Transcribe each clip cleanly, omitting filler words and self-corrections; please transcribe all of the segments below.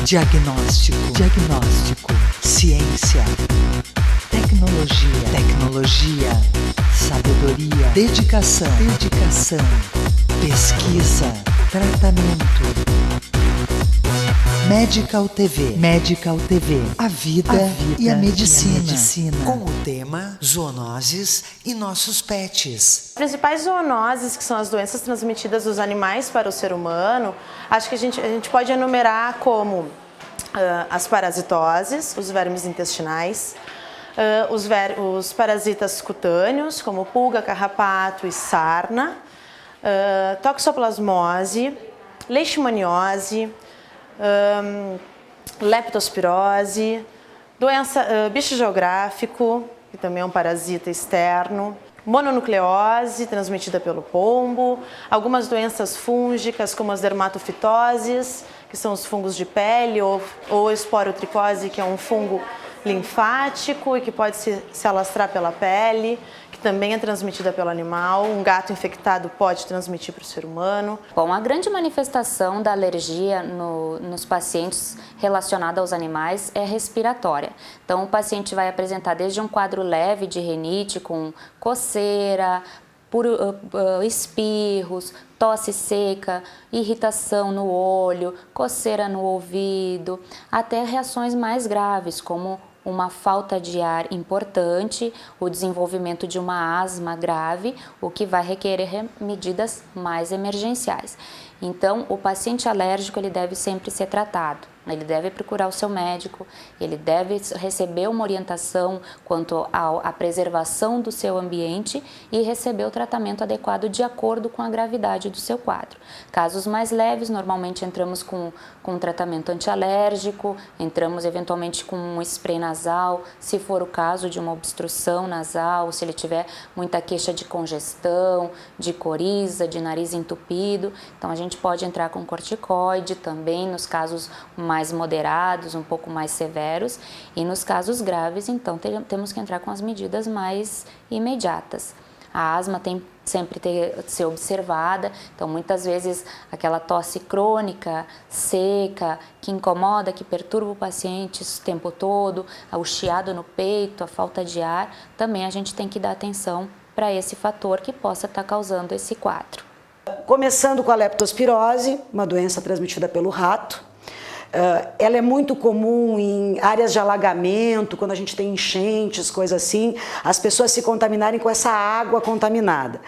Diagnóstico. Ciência. Tecnologia. Sabedoria. Dedicação. Pesquisa. Tratamento. Medical TV. A vida e a medicina. Com o tema zoonoses e nossos pets. As principais zoonoses, que são as doenças transmitidas dos animais para o ser humano, acho que a gente pode enumerar como as parasitoses, os vermes intestinais, os parasitas cutâneos, como pulga, carrapato e sarna, toxoplasmose, leishmaniose, leptospirose, bicho geográfico, que também é um parasita externo, mononucleose, transmitida pelo pombo, algumas doenças fúngicas, como as dermatofitoses, que são os fungos de pele, ou esporotricose, que é um fungo linfático e que pode se alastrar pela pele, que também é transmitida pelo animal. Um gato infectado pode transmitir para o ser humano. Bom, a grande manifestação da alergia nos pacientes relacionada aos animais é respiratória. Então, o paciente vai apresentar desde um quadro leve de rinite com coceira, espirros, tosse seca, irritação no olho, coceira no ouvido, até reações mais graves, como uma falta de ar importante, o desenvolvimento de uma asma grave, o que vai requerer medidas mais emergenciais. Então, o paciente alérgico ele deve sempre ser tratado. Ele deve procurar o seu médico, ele deve receber uma orientação quanto à preservação do seu ambiente e receber o tratamento adequado de acordo com a gravidade do seu quadro. Casos mais leves, normalmente entramos com um tratamento antialérgico, entramos eventualmente com um spray nasal, se for o caso de uma obstrução nasal, se ele tiver muita queixa de congestão, de coriza, de nariz entupido, então a gente pode entrar com corticoide também nos casos mais moderados, um pouco mais severos, e nos casos graves, então, temos que entrar com as medidas mais imediatas. A asma tem sempre que ser observada, então muitas vezes aquela tosse crônica, seca, que incomoda, que perturba o paciente o tempo todo, o chiado no peito, a falta de ar, também a gente tem que dar atenção para esse fator que possa estar causando esse quadro. Começando com a leptospirose, uma doença transmitida pelo rato. Ela é muito comum em áreas de alagamento, quando a gente tem enchentes, coisas assim, as pessoas se contaminarem com essa água contaminada.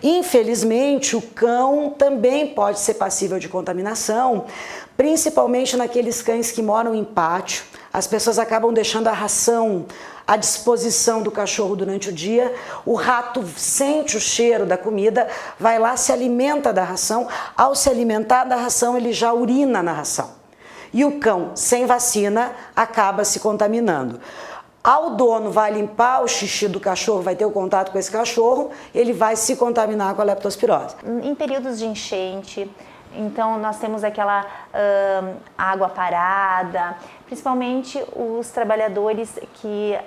Infelizmente, o cão também pode ser passível de contaminação, principalmente naqueles cães que moram em pátio. As pessoas acabam deixando a ração à disposição do cachorro durante o dia, o rato sente o cheiro da comida, vai lá, se alimenta da ração, ao se alimentar da ração, ele já urina na ração. E o cão, sem vacina, acaba se contaminando. Ao dono vai limpar o xixi do cachorro, vai ter o contato com esse cachorro, ele vai se contaminar com a leptospirose. Em períodos de enchente, então nós temos aquela água parada, principalmente os trabalhadores que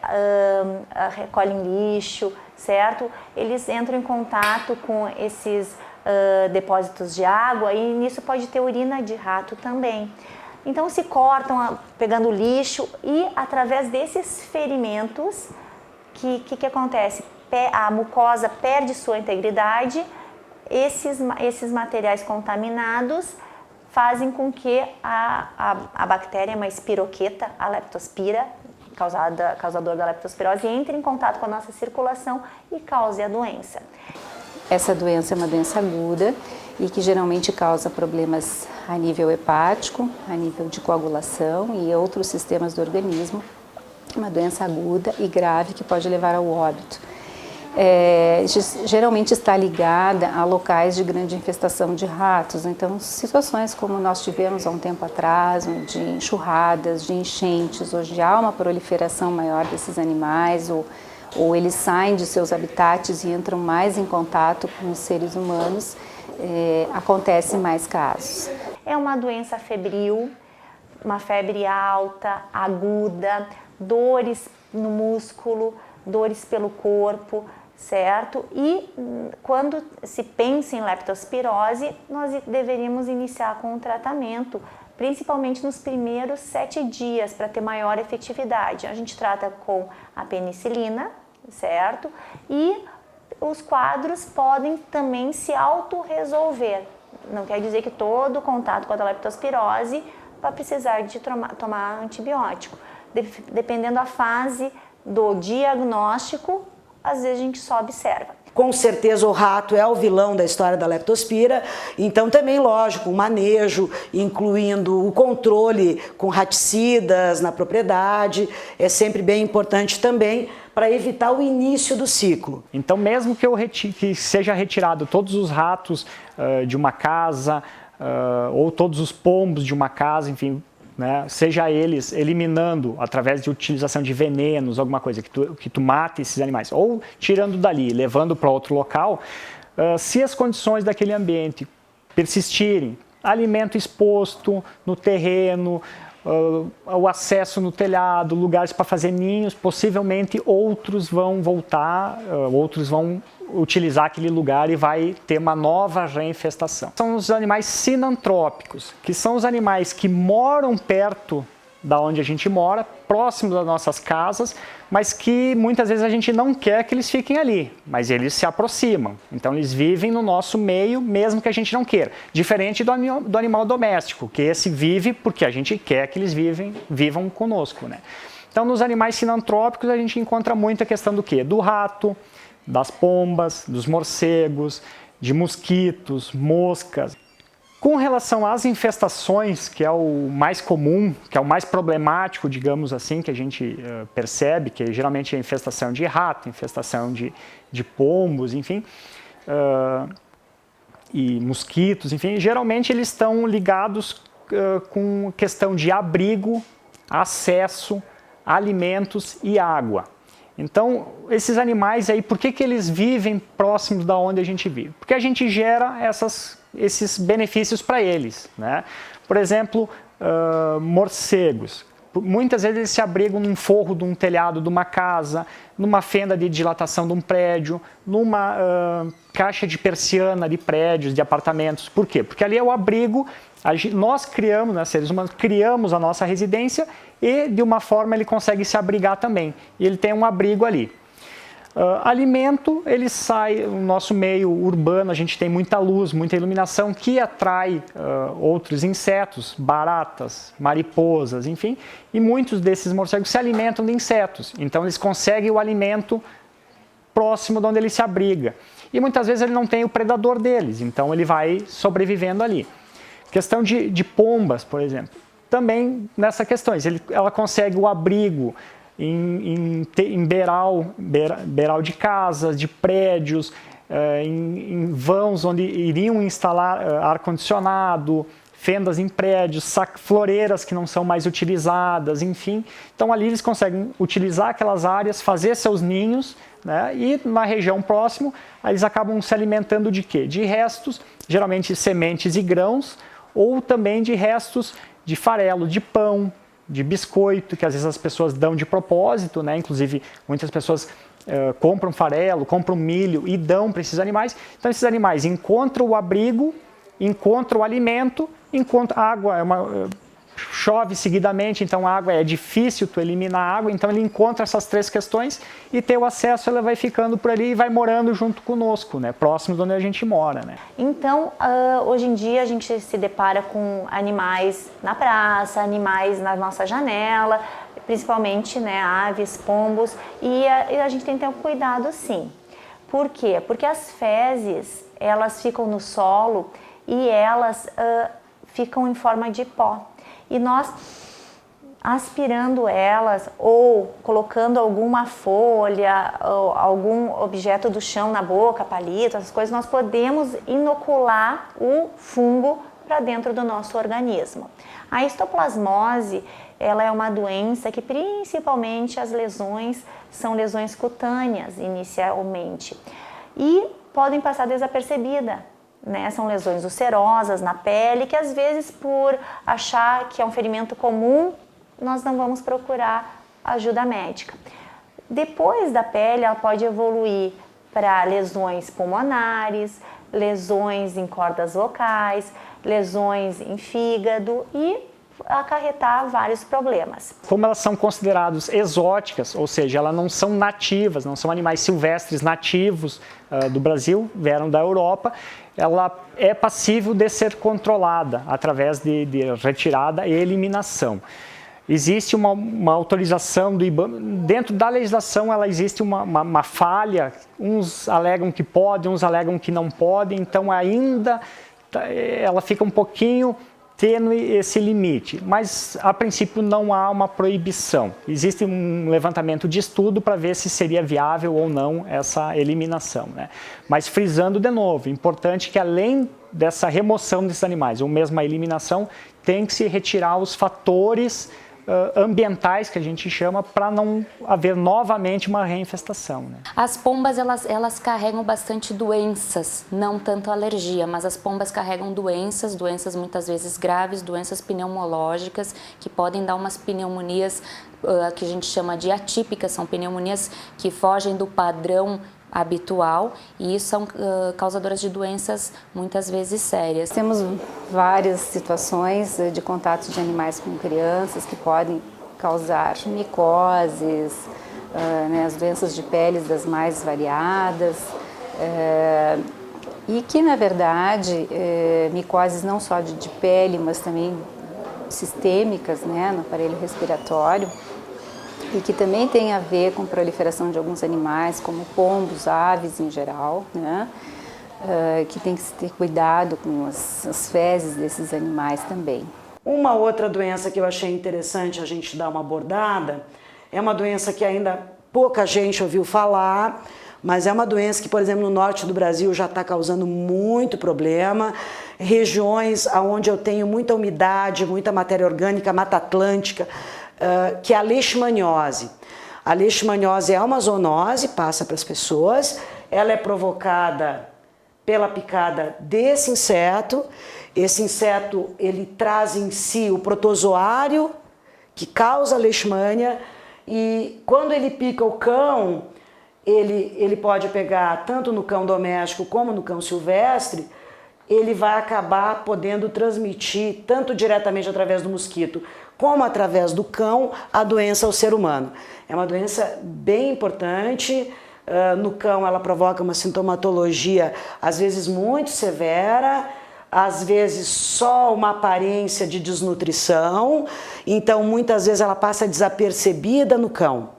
recolhem lixo, certo? Eles entram em contato com esses depósitos de água e nisso pode ter urina de rato também. Então se cortam pegando lixo e através desses ferimentos, que acontece? A mucosa perde sua integridade, esses materiais contaminados fazem com que a bactéria, uma espiroqueta, a leptospira, causador da leptospirose, entre em contato com a nossa circulação e cause a doença. Essa doença é uma doença aguda e que geralmente causa problemas a nível hepático, a nível de coagulação e outros sistemas do organismo. Uma doença aguda e grave que pode levar ao óbito. Geralmente está ligada a locais de grande infestação de ratos, então situações como nós tivemos há um tempo atrás, de enxurradas, de enchentes, onde há uma proliferação maior desses animais ou eles saem de seus habitats e entram mais em contato com os seres humanos, acontecem mais casos. É uma doença febril, uma febre alta, aguda, dores no músculo, dores pelo corpo, certo? E quando se pensa em leptospirose, nós deveríamos iniciar com um tratamento principalmente nos primeiros 7 dias, para ter maior efetividade. A gente trata com a penicilina, certo? E os quadros podem também se autorresolver. Não quer dizer que todo contato com a leptospirose vai precisar de tomar antibiótico. Dependendo da fase do diagnóstico, às vezes a gente só observa. Com certeza o rato é o vilão da história da leptospira, então também, lógico, o manejo, incluindo o controle com raticidas na propriedade, é sempre bem importante também para evitar o início do ciclo. Então, mesmo que seja retirado todos os ratos de uma casa, ou todos os pombos de uma casa, enfim, né, seja eles eliminando através de utilização de venenos, alguma coisa que tu mate esses animais, ou tirando dali, levando para outro local, se as condições daquele ambiente persistirem, alimento exposto no terreno, o acesso no telhado, lugares para fazer ninhos, possivelmente outros vão voltar, outros vão utilizar aquele lugar e vai ter uma nova reinfestação. São os animais sinantrópicos, que são os animais que moram perto da onde a gente mora, próximo das nossas casas, mas que muitas vezes a gente não quer que eles fiquem ali, mas eles se aproximam. Então eles vivem no nosso meio, mesmo que a gente não queira. Diferente do animal doméstico, que esse vive porque a gente quer que eles vivam conosco, né? Então nos animais sinantrópicos a gente encontra muito a questão do quê? Do rato, das pombas, dos morcegos, de mosquitos, moscas. Com relação às infestações, que é o mais comum, que é o mais problemático, digamos assim, que a gente percebe, que geralmente é infestação de rato, infestação de pombos, enfim, e mosquitos, enfim, geralmente eles estão ligados com questão de abrigo, acesso, alimentos e água. Então, esses animais aí, por que eles vivem próximos da onde a gente vive? Porque a gente gera esses benefícios para eles, né? Por exemplo, morcegos. Muitas vezes eles se abrigam num forro de um telhado de uma casa, numa fenda de dilatação de um prédio, numa caixa de persiana de prédios, de apartamentos. Por quê? Porque ali é o abrigo, nós criamos, né, seres humanos, criamos a nossa residência e de uma forma ele consegue se abrigar também. E ele tem um abrigo ali. Alimento, ele sai, no nosso meio urbano, a gente tem muita luz, muita iluminação que atrai outros insetos, baratas, mariposas, enfim, e muitos desses morcegos se alimentam de insetos, então eles conseguem o alimento próximo de onde ele se abriga. E muitas vezes ele não tem o predador deles, então ele vai sobrevivendo ali. Questão de pombas, por exemplo, também nessas questões, ela consegue o abrigo em beiral de casas, de prédios, em vãos onde iriam instalar ar-condicionado, fendas em prédios, floreiras que não são mais utilizadas, enfim. Então ali eles conseguem utilizar aquelas áreas, fazer seus ninhos, né? E na região próxima eles acabam se alimentando de quê? De restos, geralmente sementes e grãos, ou também de restos de farelo, de pão, de biscoito, que às vezes as pessoas dão de propósito, né? Inclusive muitas pessoas compram farelo, compram milho e dão para esses animais. Então esses animais encontram o abrigo, encontram o alimento, encontram água, chove seguidamente, então a água é difícil tu eliminar a água, então ele encontra essas três questões e ter o acesso, ela vai ficando por ali e vai morando junto conosco, né? Próximo de onde a gente mora, né? Então, hoje em dia a gente se depara com animais na praça, animais na nossa janela, principalmente, né, aves, pombos, e a gente tem que ter um cuidado, sim. Por quê? Porque as fezes, elas ficam no solo e elas ficam em forma de pó. E nós, aspirando elas ou colocando alguma folha, ou algum objeto do chão na boca, palito, essas coisas, nós podemos inocular o fungo para dentro do nosso organismo. A histoplasmose, ela é uma doença que principalmente as lesões são lesões cutâneas inicialmente e podem passar desapercebida. Né, são lesões ulcerosas na pele que às vezes por achar que é um ferimento comum, nós não vamos procurar ajuda médica. Depois da pele ela pode evoluir para lesões pulmonares, lesões em cordas vocais, lesões em fígado e acarretar vários problemas. Como elas são consideradas exóticas, ou seja, elas não são nativas, não são animais silvestres nativos do Brasil, vieram da Europa, ela é passível de ser controlada através de retirada e eliminação. Existe uma autorização do IBAMA, dentro da legislação ela existe uma falha, uns alegam que podem, uns alegam que não podem, então ainda ela fica um pouquinho tênue esse limite, mas a princípio não há uma proibição. Existe um levantamento de estudo para ver se seria viável ou não essa eliminação, né? Mas frisando de novo, importante que além dessa remoção desses animais, ou mesmo a eliminação, tem que se retirar os fatores ambientais, que a gente chama, para não haver novamente uma reinfestação, né? As pombas, elas carregam bastante doenças, não tanto alergia, mas as pombas carregam doenças muitas vezes graves, doenças pneumológicas, que podem dar umas pneumonias que a gente chama de atípicas, são pneumonias que fogem do padrão habitual e são causadoras de doenças muitas vezes sérias. Temos várias situações de contato de animais com crianças que podem causar micoses, né, as doenças de peles das mais variadas e que na verdade micoses não só de pele, mas também sistêmicas, né, no aparelho respiratório, e que também tem a ver com proliferação de alguns animais, como pombos, aves em geral, né? Que tem que se ter cuidado com as fezes desses animais também. Uma outra doença que eu achei interessante a gente dar uma abordada, é uma doença que ainda pouca gente ouviu falar, mas é uma doença que, por exemplo, no norte do Brasil já está causando muito problema. Regiões onde eu tenho muita umidade, muita matéria orgânica, Mata Atlântica, que é a leishmaniose. A leishmaniose é uma zoonose, passa para as pessoas, ela é provocada pela picada desse inseto. Esse inseto, ele traz em si o protozoário que causa a leishmania, e quando ele pica o cão, ele pode pegar tanto no cão doméstico como no cão silvestre, ele vai acabar podendo transmitir tanto diretamente através do mosquito como através do cão a doença ao ser humano. É uma doença bem importante. No cão ela provoca uma sintomatologia às vezes muito severa, às vezes só uma aparência de desnutrição, então muitas vezes ela passa desapercebida no cão.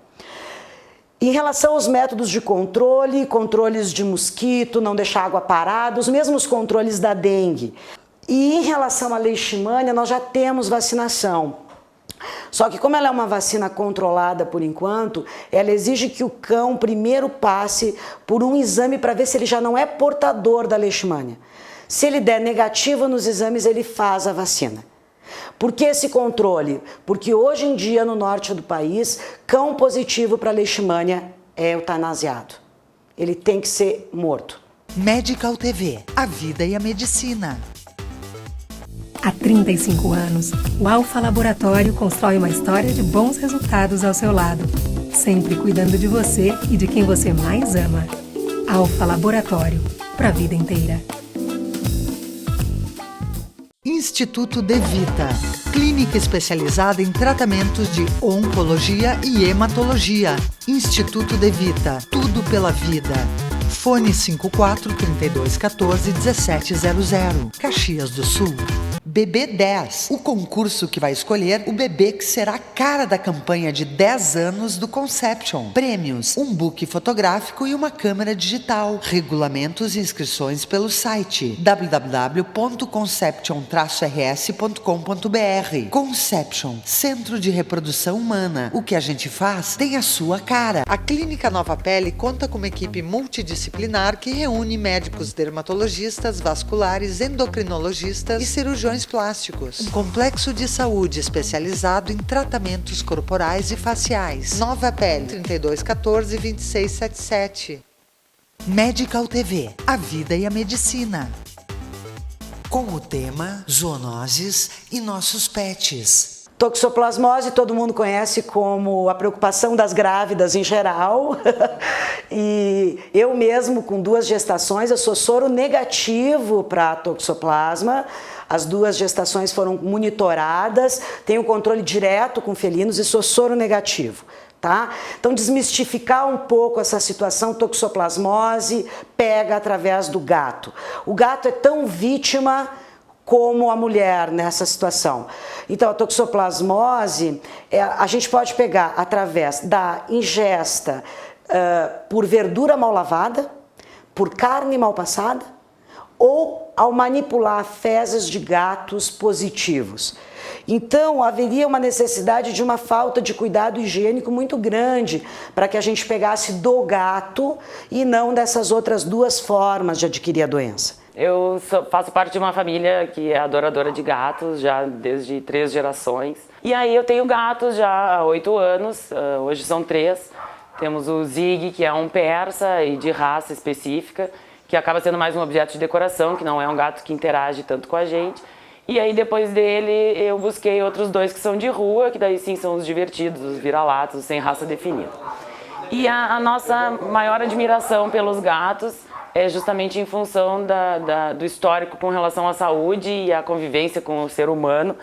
Em relação aos métodos de controle, controles de mosquito, não deixar água parada, os mesmos controles da dengue. E em relação à leishmania, nós já temos vacinação. Só que como ela é uma vacina controlada por enquanto, ela exige que o cão primeiro passe por um exame para ver se ele já não é portador da leishmania. Se ele der negativo nos exames, ele faz a vacina. Por que esse controle? Porque hoje em dia no norte do país, cão positivo para leishmania é eutanasiado. Ele tem que ser morto. Medical TV, a vida e a medicina. Há 35 anos, o Alfa Laboratório constrói uma história de bons resultados ao seu lado, sempre cuidando de você e de quem você mais ama. Alfa Laboratório, para a vida inteira. Instituto De Vita, clínica especializada em tratamentos de oncologia e hematologia. Instituto De Vita, tudo pela vida. Fone 54 3214 1700, Caxias do Sul. BB10, o concurso que vai escolher o bebê que será a cara da campanha de 10 anos do Conception. Prêmios, um book fotográfico e uma câmera digital. Regulamentos e inscrições pelo site www.conception-rs.com.br. Conception, Centro de Reprodução Humana. O que a gente faz tem a sua cara. A Clínica Nova Pele conta com uma equipe multidisciplinar que reúne médicos dermatologistas, vasculares, endocrinologistas e cirurgiões plásticos. Um complexo de saúde especializado em tratamentos corporais e faciais. Nova Pele, 3214 2677. Medical TV, a vida e a medicina. Com o tema zoonoses e nossos pets. Toxoplasmose todo mundo conhece como a preocupação das grávidas em geral. E eu mesmo, com 2 gestações, eu sou soro negativo para toxoplasma. As 2 gestações foram monitoradas, tenho controle direto com felinos e sou soro negativo. Tá? Então, desmistificar um pouco essa situação, toxoplasmose pega através do gato. O gato é tão vítima como a mulher nessa situação. Então, a toxoplasmose, a gente pode pegar através da ingesta por verdura mal lavada, por carne mal passada, ou ao manipular fezes de gatos positivos. Então, haveria uma necessidade de uma falta de cuidado higiênico muito grande para que a gente pegasse do gato e não dessas outras 2 formas de adquirir a doença. Eu faço parte de uma família que é adoradora de gatos já desde 3 gerações. E aí eu tenho gatos já há 8 anos, hoje são 3. Temos o Zig, que é um persa e de raça específica, que acaba sendo mais um objeto de decoração, que não é um gato que interage tanto com a gente. E aí depois dele eu busquei outros 2 que são de rua, que daí sim são os divertidos, os vira-latas, os sem raça definida. E a nossa maior admiração pelos gatos é justamente em função do histórico com relação à saúde e à convivência com o ser humano,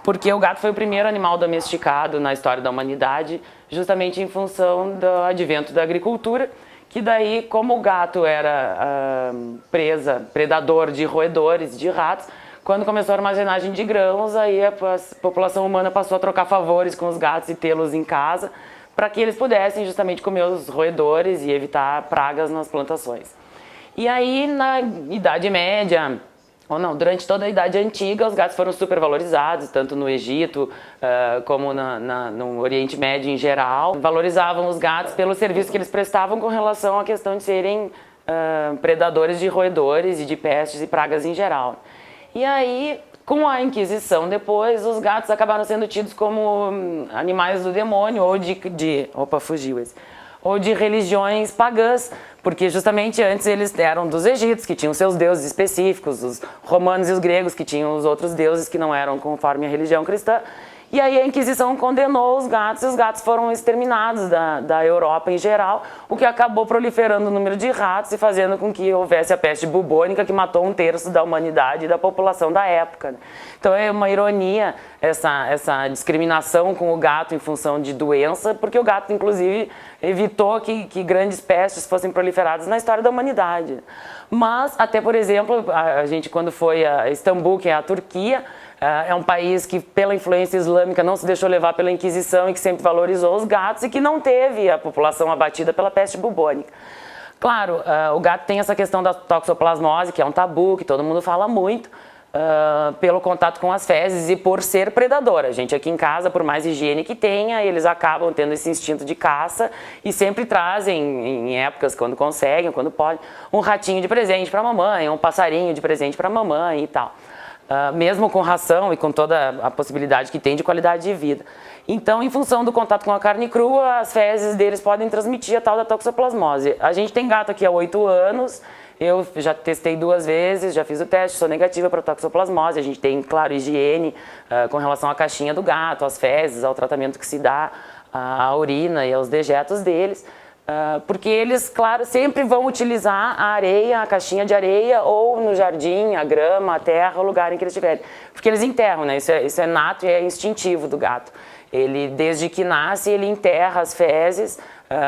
porque o gato foi o primeiro animal domesticado na história da humanidade, justamente em função do advento da agricultura, que daí, como o gato era predador de roedores, de ratos, quando começou a armazenagem de grãos, aí a população humana passou a trocar favores com os gatos e tê-los em casa, para que eles pudessem justamente comer os roedores e evitar pragas nas plantações. E aí, na Idade Média, ou não, durante toda a Idade Antiga, os gatos foram super valorizados, tanto no Egito como no Oriente Médio em geral. Valorizavam os gatos pelo serviço que eles prestavam com relação à questão de serem predadores de roedores e de pestes e pragas em geral. E aí, com a Inquisição depois, os gatos acabaram sendo tidos como animais do demônio ou ou de religiões pagãs, porque justamente antes eles eram dos egípcios, que tinham seus deuses específicos, os romanos e os gregos, que tinham os outros deuses que não eram conforme a religião cristã. E aí a Inquisição condenou os gatos e os gatos foram exterminados da Europa em geral, o que acabou proliferando o número de ratos e fazendo com que houvesse a peste bubônica, que matou 1/3 da humanidade e da população da época. Então é uma ironia essa discriminação com o gato em função de doença, porque o gato, inclusive, evitou que grandes pestes fossem proliferadas na história da humanidade. Mas, até por exemplo, a gente quando foi a Istambul, que é a Turquia, é um país que, pela influência islâmica, não se deixou levar pela Inquisição e que sempre valorizou os gatos e que não teve a população abatida pela peste bubônica. Claro, o gato tem essa questão da toxoplasmose, que é um tabu, que todo mundo fala muito, pelo contato com as fezes e por ser predador. A gente aqui em casa, por mais higiene que tenha, eles acabam tendo esse instinto de caça e sempre trazem, em épocas, quando conseguem, quando podem, um ratinho de presente para a mamãe, um passarinho de presente para a mamãe e tal. Mesmo com ração e com toda a possibilidade que tem de qualidade de vida. Então, em função do contato com a carne crua, as fezes deles podem transmitir a tal da toxoplasmose. A gente tem gato aqui há 8 anos, eu já testei 2 vezes, já fiz o teste, sou negativa para toxoplasmose. A gente tem, claro, higiene com relação à caixinha do gato, às fezes, ao tratamento que se dá à urina e aos dejetos deles. Porque eles, claro, sempre vão utilizar a areia, a caixinha de areia, ou no jardim, a grama, a terra, o lugar em que eles estiverem. Porque eles enterram, né? Isso é nato e é instintivo do gato. Ele, desde que nasce, ele enterra as fezes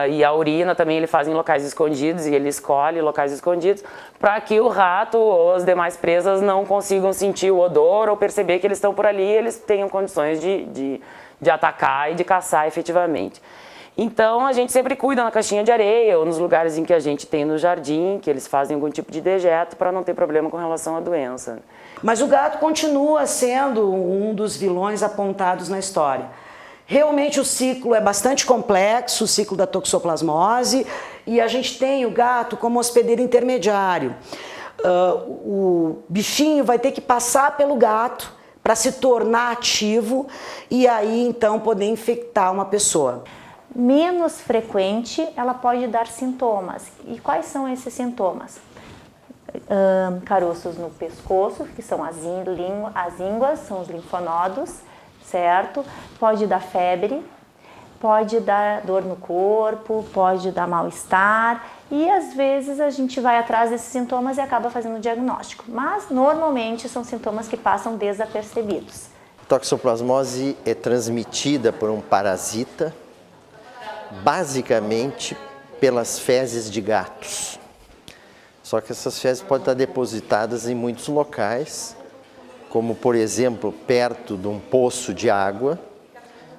e a urina também ele faz em locais escondidos e ele escolhe locais escondidos para que o rato ou as demais presas não consigam sentir o odor ou perceber que eles estão por ali e eles tenham condições de atacar e de caçar efetivamente. Então, a gente sempre cuida na caixinha de areia ou nos lugares em que a gente tem no jardim, que eles fazem algum tipo de dejeto para não ter problema com relação à doença. Mas o gato continua sendo um dos vilões apontados na história. Realmente o ciclo é bastante complexo, o ciclo da toxoplasmose, e a gente tem o gato como hospedeiro intermediário. O bichinho vai ter que passar pelo gato para se tornar ativo e aí então poder infectar uma pessoa. Menos frequente, ela pode dar sintomas. E quais são esses sintomas? Caroços no pescoço, que são as ínguas, são os linfonodos, certo? Pode dar febre, pode dar dor no corpo, pode dar mal-estar e às vezes a gente vai atrás desses sintomas e acaba fazendo o diagnóstico, mas normalmente são sintomas que passam desapercebidos. A toxoplasmose é transmitida por um parasita, basicamente pelas fezes de gatos. Só que essas fezes podem estar depositadas em muitos locais, como por exemplo perto de um poço de água,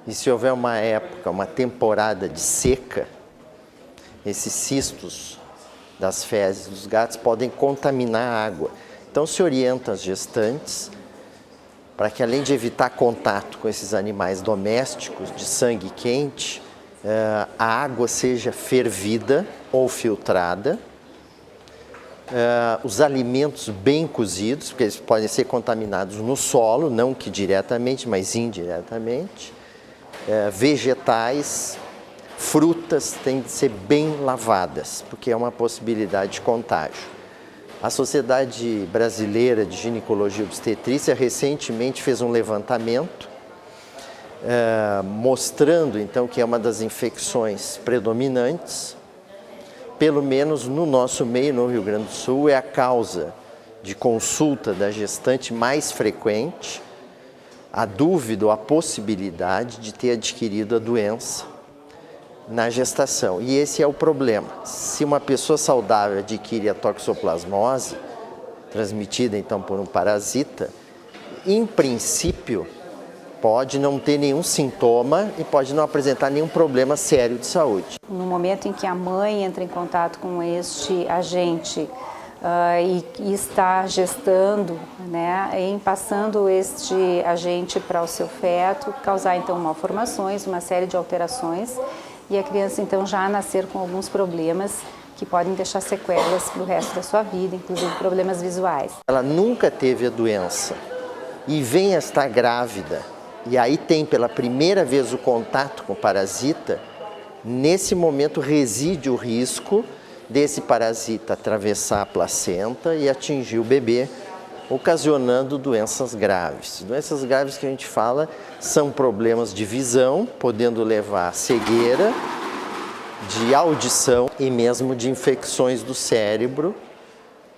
e se houver uma época, uma temporada de seca, esses cistos das fezes dos gatos podem contaminar a água. Então se orienta as gestantes para que, além de evitar contato com esses animais domésticos de sangue quente, a água seja fervida ou filtrada, os alimentos bem cozidos, porque eles podem ser contaminados no solo, não que diretamente, mas indiretamente, vegetais, frutas têm de ser bem lavadas, porque é uma possibilidade de contágio. A Sociedade Brasileira de Ginecologia e Obstetrícia recentemente fez um levantamento mostrando então que é uma das infecções predominantes, pelo menos no nosso meio, no Rio Grande do Sul, é a causa de consulta da gestante mais frequente, a dúvida ou a possibilidade de ter adquirido a doença na gestação. E esse é o problema. Se uma pessoa saudável adquire a toxoplasmose, transmitida então por um parasita, em princípio pode não ter nenhum sintoma e pode não apresentar nenhum problema sério de saúde. No momento em que a mãe entra em contato com este agente e está gestando, né, em passando este agente para o seu feto, causar então malformações, uma série de alterações, e a criança então já nascer com alguns problemas que podem deixar sequelas para o resto da sua vida, inclusive problemas visuais. Ela nunca teve a doença e vem a estar grávida, e aí tem pela primeira vez o contato com o parasita, nesse momento reside o risco desse parasita atravessar a placenta e atingir o bebê, ocasionando doenças graves. Doenças graves que a gente fala são problemas de visão, podendo levar a cegueira, de audição e mesmo de infecções do cérebro,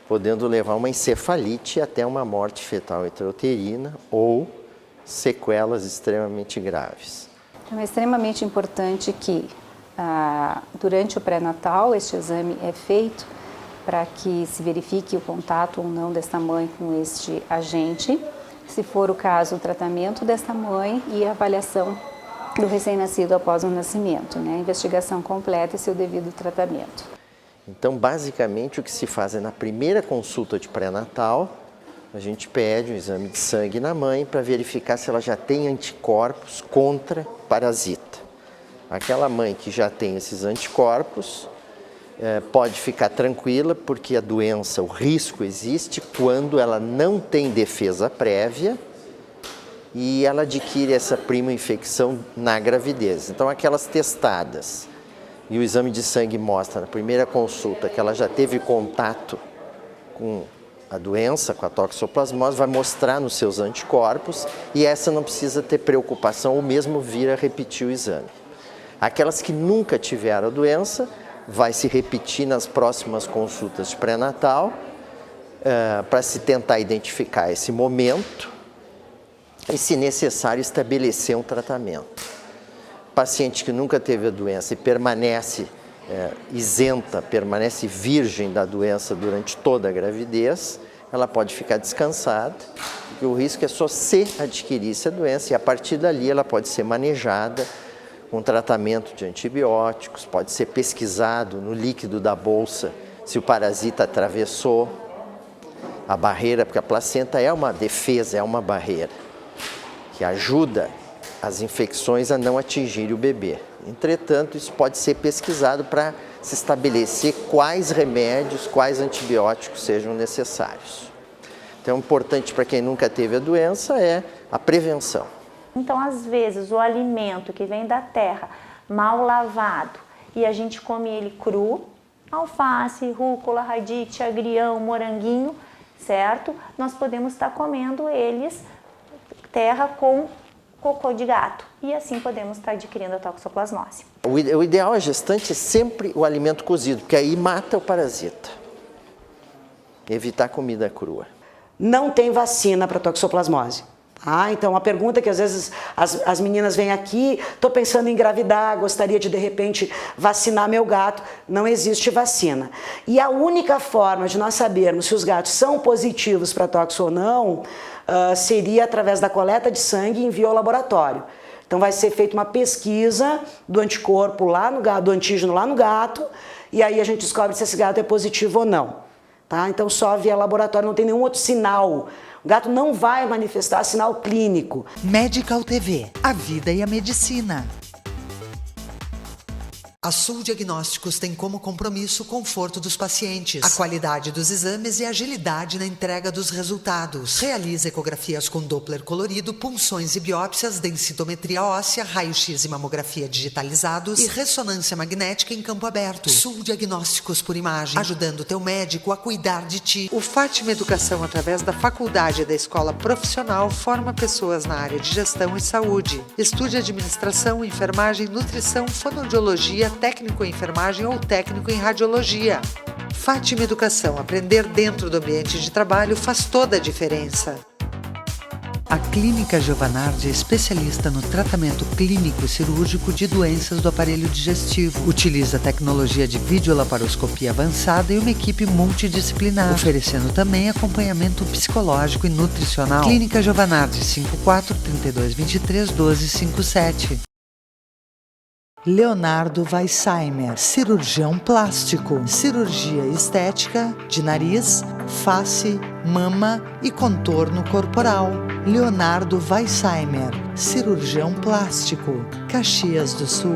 podendo levar a uma encefalite e até uma morte fetal intrauterina ou sequelas extremamente graves. Então é extremamente importante que durante o pré-natal este exame é feito para que se verifique o contato ou não desta mãe com este agente, se for o caso, o tratamento desta mãe e a avaliação do recém-nascido após o nascimento, né? A investigação completa e seu devido tratamento. Então, basicamente, o que se faz é na primeira consulta de pré-natal, a gente pede um exame de sangue na mãe para verificar se ela já tem anticorpos contra parasita. Aquela mãe que já tem esses anticorpos pode ficar tranquila, porque a doença, o risco existe quando ela não tem defesa prévia e ela adquire essa prima infecção na gravidez. Então, aquelas testadas e o exame de sangue mostra na primeira consulta que ela já teve contato com a doença, com a toxoplasmose, vai mostrar nos seus anticorpos e essa não precisa ter preocupação ou mesmo vir a repetir o exame. Aquelas que nunca tiveram a doença, vai se repetir nas próximas consultas de pré-natal para se tentar identificar esse momento e, se necessário, estabelecer um tratamento. Paciente que nunca teve a doença e permanece isenta, permanece virgem da doença durante toda a gravidez, ela pode ficar descansada, porque o risco é só se adquirisse a doença e a partir dali ela pode ser manejada com tratamento de antibióticos, pode ser pesquisado no líquido da bolsa se o parasita atravessou a barreira, porque a placenta é uma defesa, é uma barreira que ajuda as infecções a não atingirem o bebê. Entretanto, isso pode ser pesquisado para se estabelecer quais remédios, quais antibióticos sejam necessários. Então, importante para quem nunca teve a doença é a prevenção. Então, às vezes, o alimento que vem da terra, mal lavado, e a gente come ele cru, alface, rúcula, radite, agrião, moranguinho, certo? Nós podemos estar comendo eles terra com cocô de gato. E assim podemos estar adquirindo a toxoplasmose. O ideal à gestante é sempre o alimento cozido, porque aí mata o parasita. Evitar comida crua. Não tem vacina para toxoplasmose. Então, a pergunta que às vezes as meninas vêm aqui, estou pensando em engravidar, gostaria de repente vacinar meu gato, não existe vacina. E a única forma de nós sabermos se os gatos são positivos para toxo ou não, seria através da coleta de sangue e envio ao laboratório. Então vai ser feita uma pesquisa do anticorpo lá no gato, do antígeno lá no gato, e aí a gente descobre se esse gato é positivo ou não. Então só via laboratório, não tem nenhum outro sinal. O gato não vai manifestar sinal clínico. Medical TV, a vida e a medicina. A Sul Diagnósticos tem como compromisso o conforto dos pacientes, a qualidade dos exames e a agilidade na entrega dos resultados. Realiza ecografias com Doppler colorido, punções e biópsias, densitometria óssea, raio-x e mamografia digitalizados e ressonância magnética em campo aberto. Sul Diagnósticos por imagem, ajudando teu médico a cuidar de ti. O Fátima Educação, através da faculdade da escola profissional, forma pessoas na área de gestão e saúde. Estude administração, enfermagem, nutrição, fonoaudiologia, técnico em enfermagem ou técnico em radiologia. Fátima Educação, aprender dentro do ambiente de trabalho faz toda a diferença. A Clínica Giovanardi é especialista no tratamento clínico e cirúrgico de doenças do aparelho digestivo. Utiliza tecnologia de videolaparoscopia avançada e uma equipe multidisciplinar, oferecendo também acompanhamento psicológico e nutricional. Clínica Giovanardi, 54 3223 1257. Leonardo Weissheimer, cirurgião plástico, cirurgia estética de nariz, face, mama e contorno corporal. Leonardo Weissheimer, cirurgião plástico, Caxias do Sul.